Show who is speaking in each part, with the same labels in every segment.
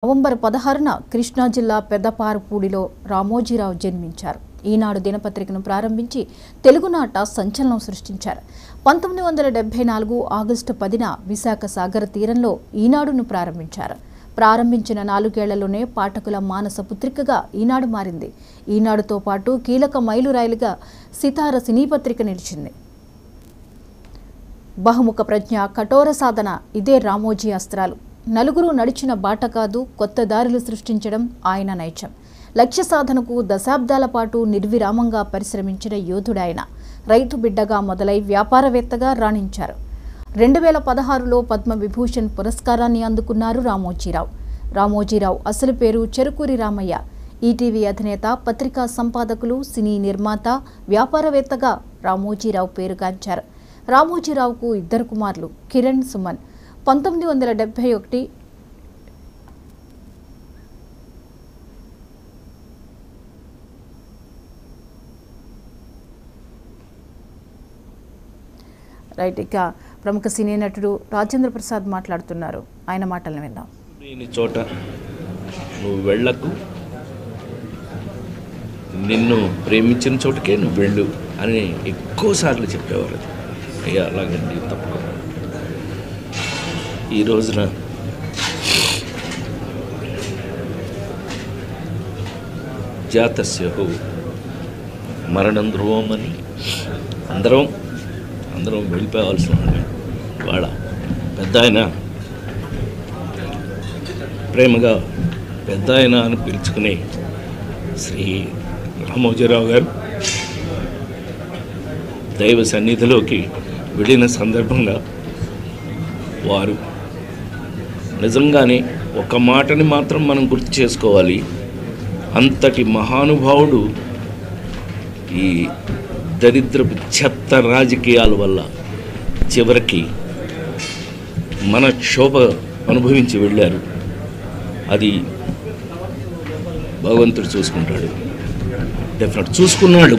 Speaker 1: November 16న Krishna జిల్లా పెద్దపారపూడిలో రామోజీరావు జన్మించారు. ఈనాడు దినపత్రికను ప్రారంభించి తెలుగునాట సంచలనం సృష్టించారు. 1974 ఆగస్టు 10న విశాఖ సాగర తీరంలో ఈనాడును ప్రారంభించారు. ప్రారంభించిన 4 ఏళ్లలోనే పాఠకుల మానస పుత్రికగా ఈనాడు మారింది. ఈనాడుతో పాటు కీలక మైలురాయిలుగా సితార సినీ పత్రిక నిలిచింది. బహుముఖ ప్రజ్ఞ, కఠోర సాధన ఇదే రామోజీ అస్త్రాలు. నలుగురు నడిచిన బాట కాదు, కొత్త దారులు సృష్టించడం ఆయన నైజం. లక్ష్య సాధనకు దశాబ్దాల పాటు నిర్విరామంగా పరిశ్రమించిన యోధుడాయన. రైతు బిడ్డగా మొదలై వ్యాపారవేత్తగా రాణించారు. 2016లో పద్మవిభూషణ్ పురస్కారాన్ని అందుకున్నారు రామోజీరావు. రామోజీరావు అసలు పేరు చెరుకూరి రామయ్య. ఈటీవీ అధినేత, పత్రికా సంపాదకులు, సినీ నిర్మాత, వ్యాపారవేత్తగా రామోజీరావు పేరుగాంచారు. రామోజీరావుకు 2 కుమారులు, కిరణ్, సుమన్. 1971 రైట్. ఇక ప్రముఖ సినీ నటుడు రాజేంద్ర ప్రసాద్ మాట్లాడుతున్నారు. ఆయన మాటలను విందాం.
Speaker 2: ఈ చోట నువ్వు వెళ్ళకు, నిన్ను ప్రేమించిన చోటుకే నువ్వు వెళ్ళు అని ఎక్కువసార్లు చెప్పేవారు. అయ్యా అలాగండి, తప్పకుండా. ఈ రోజున జాతస్యహు మరణం ధ్రువమని అందరం వెళ్ళిపోవాల్సిన వాళ్ళ పెద్ద ఆయన, ప్రేమగా పెద్ద ఆయన అని పిలుచుకునే శ్రీ రామోజీరావు గారు దైవ సన్నిధిలోకి వెళ్ళిన సందర్భంగా వారు నిజంగానే ఒక మాటని మాత్రం మనం గుర్తు చేసుకోవాలి. అంతటి మహానుభావుడు ఈ దరిద్రపు చెత్త రాజకీయాల వల్ల చివరికి మన క్షోభ అనుభవించి వెళ్ళారు. అది భగవంతుడు చూసుకుంటాడు. డెఫినెట్ చూసుకున్నాడు,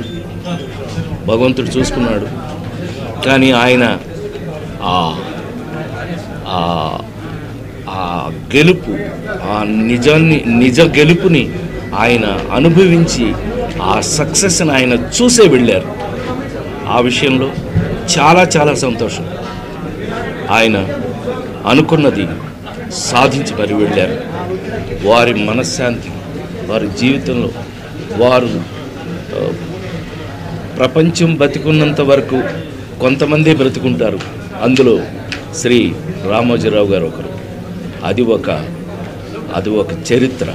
Speaker 2: భగవంతుడు చూసుకున్నాడు. కానీ ఆయన ఆ గెలుపు, ఆ నిజ గెలుపుని ఆయన అనుభవించి ఆ సక్సెస్ని ఆయన చూసే వెళ్ళారు. ఆ విషయంలో చాలా చాలా సంతోషం. ఆయన అనుకున్నది సాధించి మరి వెళ్ళారు. వారి మనశ్శాంతి, వారి జీవితంలో వారు ప్రపంచం బతికున్నంత వరకు కొంతమంది బ్రతుకుంటారు. అందులో శ్రీ రామోజీరావు గారు ఒకరు. అది ఒక చరిత్ర.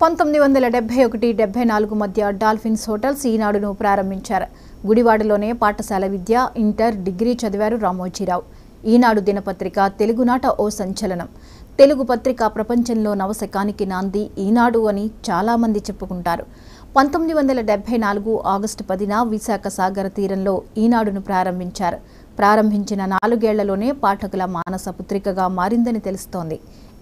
Speaker 2: (1971-74) మధ్య డాల్ఫిన్స్ హోటల్స్ ఈనాడును ప్రారంభించారు. గుడివాడలోనే పాఠశాల విద్య, ఇంటర్, డిగ్రీ చదివారు రామోజీరావు. ఈనాడు దినపత్రిక తెలుగునాట ఓ సంచలనం. తెలుగు పత్రిక ప్రపంచంలో నవశకానికి నాంది ఈనాడు అని చాలామంది చెప్పుకుంటారు. 1974 ఆగస్టు 10న విశాఖ సాగర తీరంలో ఈనాడును ప్రారంభించారు. ప్రారంభించిన 4 ఏళ్లలోనే పాఠకుల మానస పుత్రికగా మారిందని తెలుస్తోంది.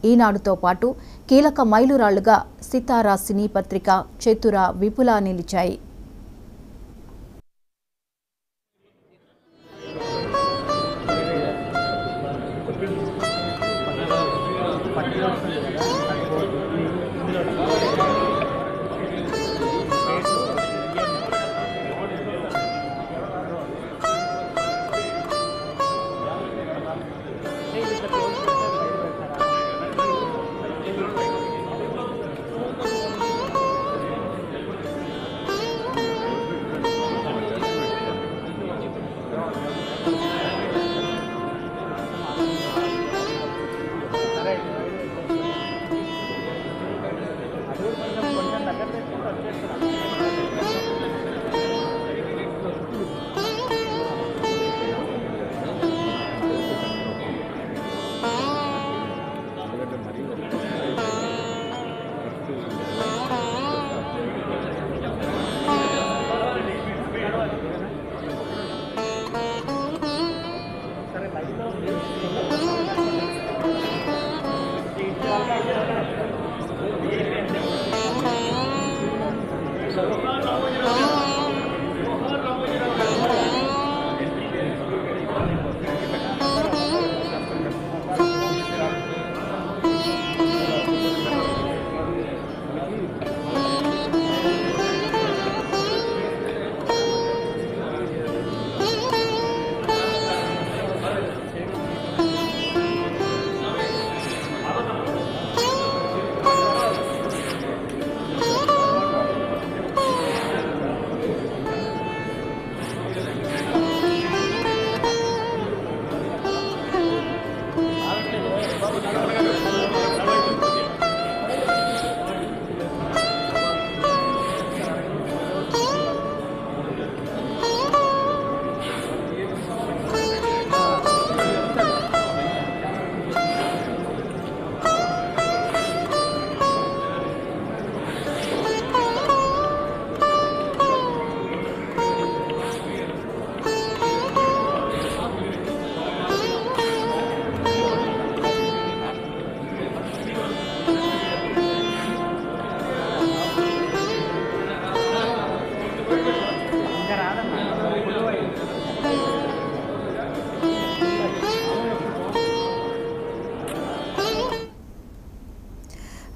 Speaker 2: ఈనాడుతో పాటు కీలక మైలురాళ్లుగా సితారా సినీ పత్రిక, చతుర, విపుల నిలిచాయి.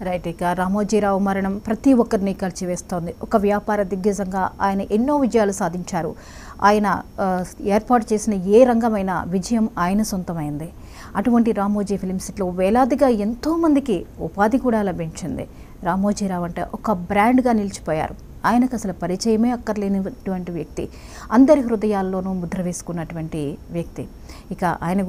Speaker 1: రైట్. ఇక రామోజీరావు మరణం ప్రతి ఒక్కరిని కలిచివేస్తోంది. ఒక వ్యాపార దిగ్గజంగా ఆయన ఎన్నో విజయాలు సాధించారు. ఆయన ఏర్పాటు చేసిన ఏ రంగమైన విజయం ఆయన సొంతమైంది. అటువంటి రామోజీ ఫిలిం సిటీలో వేలాదిగా ఎంతోమందికి ఉపాధి కూడా లభించింది. రామోజీరావు అంటే ఒక బ్రాండ్గా నిలిచిపోయారు. ఆయనకు అసలు పరిచయమే అక్కర్లేనిటువంటి వ్యక్తి, అందరి హృదయాల్లోనూ ముద్ర వేసుకున్నటువంటి వ్యక్తి. ఇక ఆయన